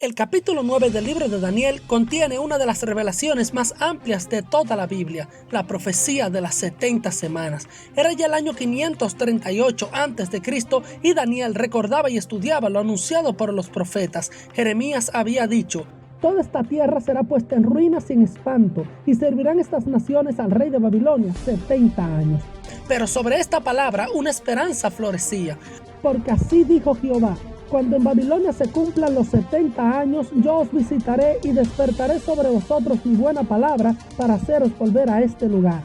El capítulo 9 del libro de Daniel contiene una de las revelaciones más amplias de toda la Biblia, la profecía de las 70 semanas. Era ya el año 538 a.C. y Daniel recordaba y estudiaba lo anunciado por los profetas. Jeremías había dicho: toda esta tierra será puesta en ruinas sin espanto, y servirán estas naciones al rey de Babilonia 70 años. Pero sobre esta palabra una esperanza florecía. Porque así dijo Jehová: cuando en Babilonia se cumplan los 70 años, yo os visitaré y despertaré sobre vosotros mi buena palabra para haceros volver a este lugar.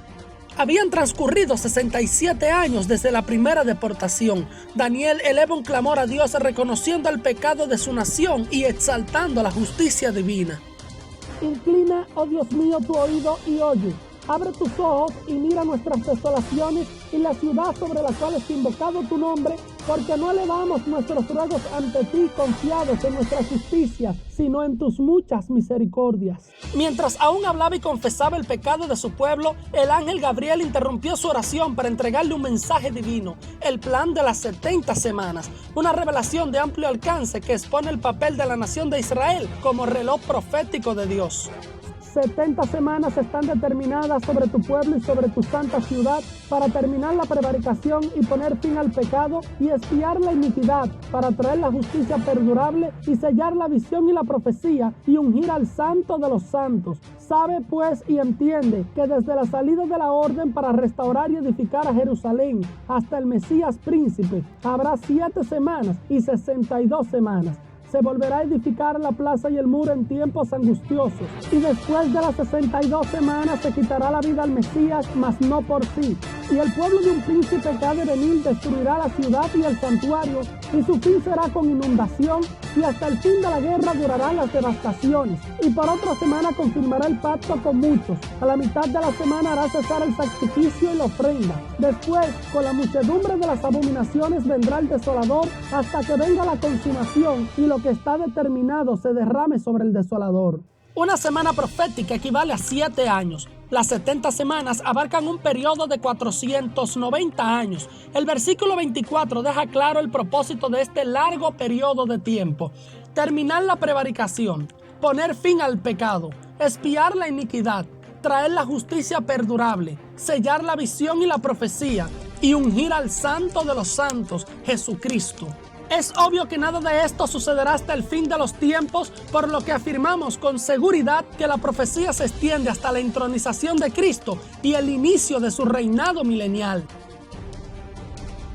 Habían transcurrido 67 años desde la primera deportación. Daniel eleva un clamor a Dios reconociendo el pecado de su nación y exaltando la justicia divina. Inclina, oh Dios mío, tu oído y oye. Abre tus ojos y mira nuestras desolaciones y la ciudad sobre la cual es invocado tu nombre, porque no elevamos nuestros ruegos ante ti confiados en nuestra justicia, sino en tus muchas misericordias. Mientras aún hablaba y confesaba el pecado de su pueblo, el ángel Gabriel interrumpió su oración para entregarle un mensaje divino, el plan de las 70 semanas, una revelación de amplio alcance que expone el papel de la nación de Israel como reloj profético de Dios. 70 semanas están determinadas sobre tu pueblo y sobre tu santa ciudad para terminar la prevaricación y poner fin al pecado y expiar la iniquidad, para traer la justicia perdurable y sellar la visión y la profecía y ungir al santo de los santos. Sabe pues y entiende que desde la salida de la orden para restaurar y edificar a Jerusalén hasta el Mesías príncipe habrá 7 semanas y 62 semanas. Se volverá a edificar la plaza y el muro en tiempos angustiosos. Y después de las 62 semanas se quitará la vida al Mesías, mas no por sí. Y el pueblo de un príncipe que ha de venir destruirá la ciudad y el santuario, y su fin será con inundación, y hasta el fin de la guerra durarán las devastaciones. Y por otra semana confirmará el pacto con muchos. A la mitad de la semana hará cesar el sacrificio y la ofrenda. Después, con la muchedumbre de las abominaciones vendrá el desolador, hasta que venga la consumación y lo que está determinado se derrame sobre el desolador. Una semana profética equivale a 7 años. Las 70 semanas abarcan un periodo de 490 años. El versículo 24 deja claro el propósito de este largo periodo de tiempo: terminar la prevaricación, poner fin al pecado, expiar la iniquidad, traer la justicia perdurable, sellar la visión y la profecía y ungir al Santo de los Santos, Jesucristo. Es obvio que nada de esto sucederá hasta el fin de los tiempos, por lo que afirmamos con seguridad que la profecía se extiende hasta la entronización de Cristo y el inicio de su reinado milenial.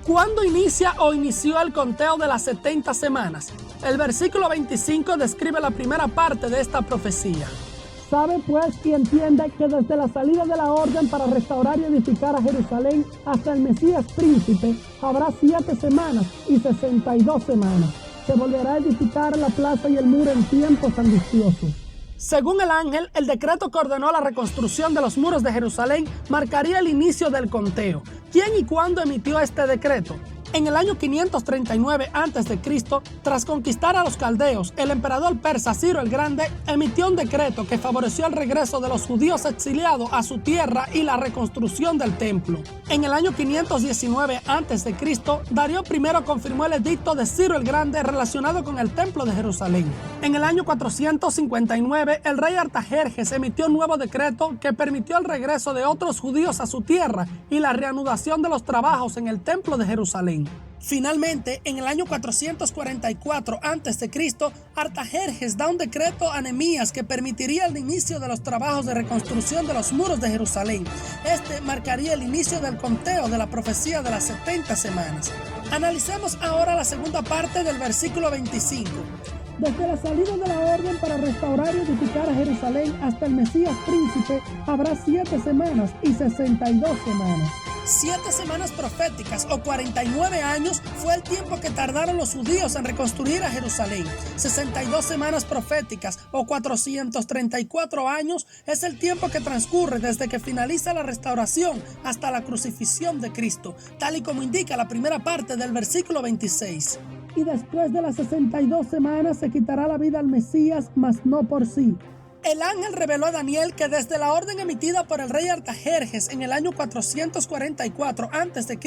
¿Cuándo inicia o inició el conteo de las 70 semanas? El versículo 25 describe la primera parte de esta profecía. Sabe pues y entiende que desde la salida de la orden para restaurar y edificar a Jerusalén hasta el Mesías príncipe habrá 7 semanas y 62 semanas. Se volverá a edificar la plaza y el muro en tiempos angustiosos. Según el ángel, el decreto que ordenó la reconstrucción de los muros de Jerusalén marcaría el inicio del conteo. ¿Quién y cuándo emitió este decreto? En el año 539 a.C., tras conquistar a los caldeos, el emperador persa Ciro el Grande emitió un decreto que favoreció el regreso de los judíos exiliados a su tierra y la reconstrucción del templo. En el año 519 a.C., Darío I confirmó el edicto de Ciro el Grande relacionado con el templo de Jerusalén. En el año 459, el rey Artajerjes emitió un nuevo decreto que permitió el regreso de otros judíos a su tierra y la reanudación de los trabajos en el templo de Jerusalén. Finalmente, en el año 444 a.C., Artajerjes da un decreto a Nehemías que permitiría el inicio de los trabajos de reconstrucción de los muros de Jerusalén. Este marcaría el inicio del conteo de la profecía de las 70 semanas. Analicemos ahora la segunda parte del versículo 25. Desde la salida de la orden para restaurar y edificar a Jerusalén hasta el Mesías príncipe habrá 7 semanas y 62 semanas. 7 semanas proféticas o 49 años fue el tiempo que tardaron los judíos en reconstruir a Jerusalén. 62 semanas proféticas o 434 años es el tiempo que transcurre desde que finaliza la restauración hasta la crucifixión de Cristo, tal y como indica la primera parte del versículo 26. Y después de las 62 semanas se quitará la vida al Mesías, mas no por sí. El ángel reveló a Daniel que desde la orden emitida por el rey Artajerjes en el año 444 a.C.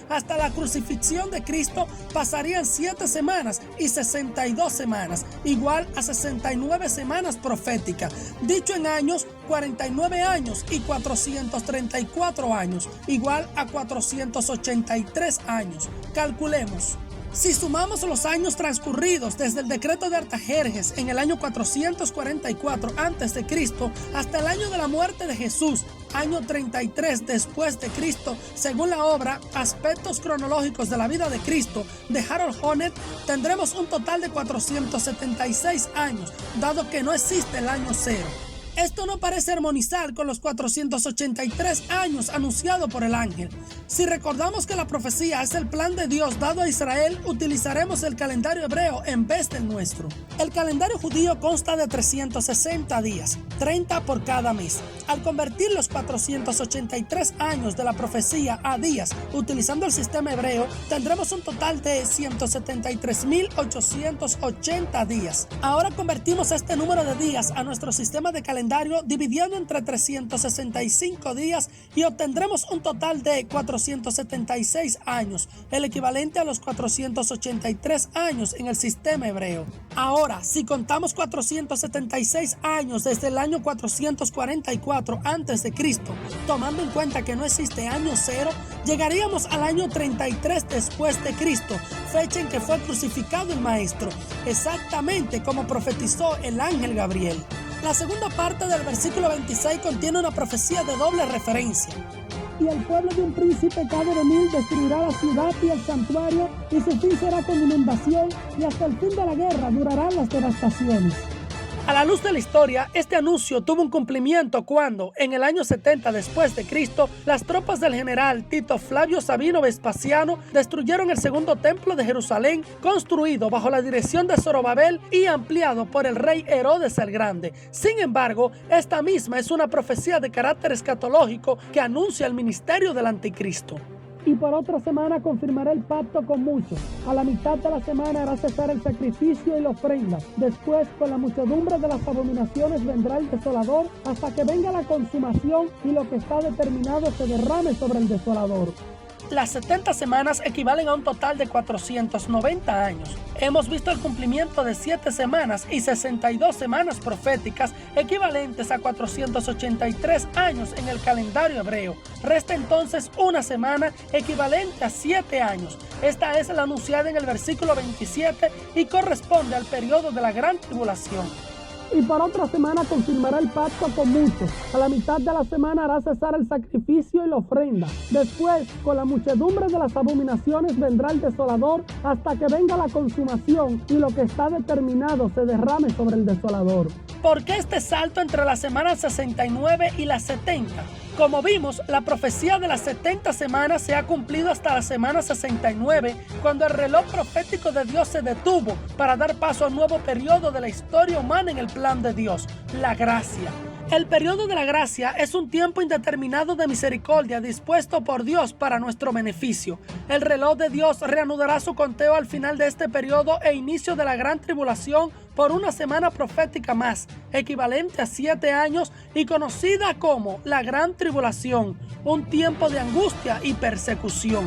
hasta la crucifixión de Cristo pasarían 7 semanas y 62 semanas, igual a 69 semanas proféticas. Dicho en años, 49 años y 434 años, igual a 483 años. Calculemos. Si sumamos los años transcurridos desde el decreto de Artajerjes en el año 444 a.C. hasta el año de la muerte de Jesús, año 33 después de Cristo, según la obra Aspectos cronológicos de la vida de Cristo de Harold Honet, tendremos un total de 476 años, dado que no existe el año cero. Esto no parece armonizar con los 483 años anunciados por el ángel. Si recordamos que la profecía es el plan de Dios dado a Israel, utilizaremos el calendario hebreo en vez del nuestro. El calendario judío consta de 360 días, 30 por cada mes. Al convertir los 483 años de la profecía a días, utilizando el sistema hebreo, tendremos un total de 173.880 días. Ahora convertimos este número de días a nuestro sistema de calendario dividiendo entre 365 días y obtendremos un total de 476 años, el equivalente a los 483 años en el sistema hebreo. Ahora, si contamos 476 años desde el año 444 a.C., tomando en cuenta que no existe año cero, llegaríamos al año 33 después de Cristo, fecha en que fue crucificado el Maestro, exactamente como profetizó el ángel Gabriel. La segunda parte del versículo 26 contiene una profecía de doble referencia. Y el pueblo de un príncipe que ha de venir destruirá la ciudad y el santuario, y su fin será con inundación, y hasta el fin de la guerra durarán las devastaciones. A la luz de la historia, este anuncio tuvo un cumplimiento cuando, en el año 70 después de Cristo, las tropas del general Tito Flavio Sabino Vespasiano destruyeron el segundo templo de Jerusalén, construido bajo la dirección de Zorobabel y ampliado por el rey Herodes el Grande. Sin embargo, esta misma es una profecía de carácter escatológico que anuncia el ministerio del anticristo. Y por otra semana confirmará el pacto con muchos. A la mitad de la semana hará cesar el sacrificio y la ofrenda. Después, con la muchedumbre de las abominaciones vendrá el desolador, hasta que venga la consumación y lo que está determinado se derrame sobre el desolador. Las 70 semanas equivalen a un total de 490 años. Hemos visto el cumplimiento de 7 semanas y 62 semanas proféticas equivalentes a 483 años en el calendario hebreo. Resta entonces una semana equivalente a 7 años. Esta es la anunciada en el versículo 27 y corresponde al periodo de la gran tribulación. Y por otra semana confirmará el pacto con muchos. A la mitad de la semana hará cesar el sacrificio y la ofrenda. Después, con la muchedumbre de las abominaciones vendrá el desolador, hasta que venga la consumación y lo que está determinado se derrame sobre el desolador. ¿Por qué este salto entre la semana 69 y la 70? Como vimos, la profecía de las 70 semanas se ha cumplido hasta la semana 69, cuando el reloj profético de Dios se detuvo para dar paso a un nuevo periodo de la historia humana en el plan de Dios, la gracia. El periodo de la gracia es un tiempo indeterminado de misericordia dispuesto por Dios para nuestro beneficio. El reloj de Dios reanudará su conteo al final de este periodo e inicio de la gran tribulación por una semana profética más, equivalente a 7 años y conocida como la gran tribulación, un tiempo de angustia y persecución.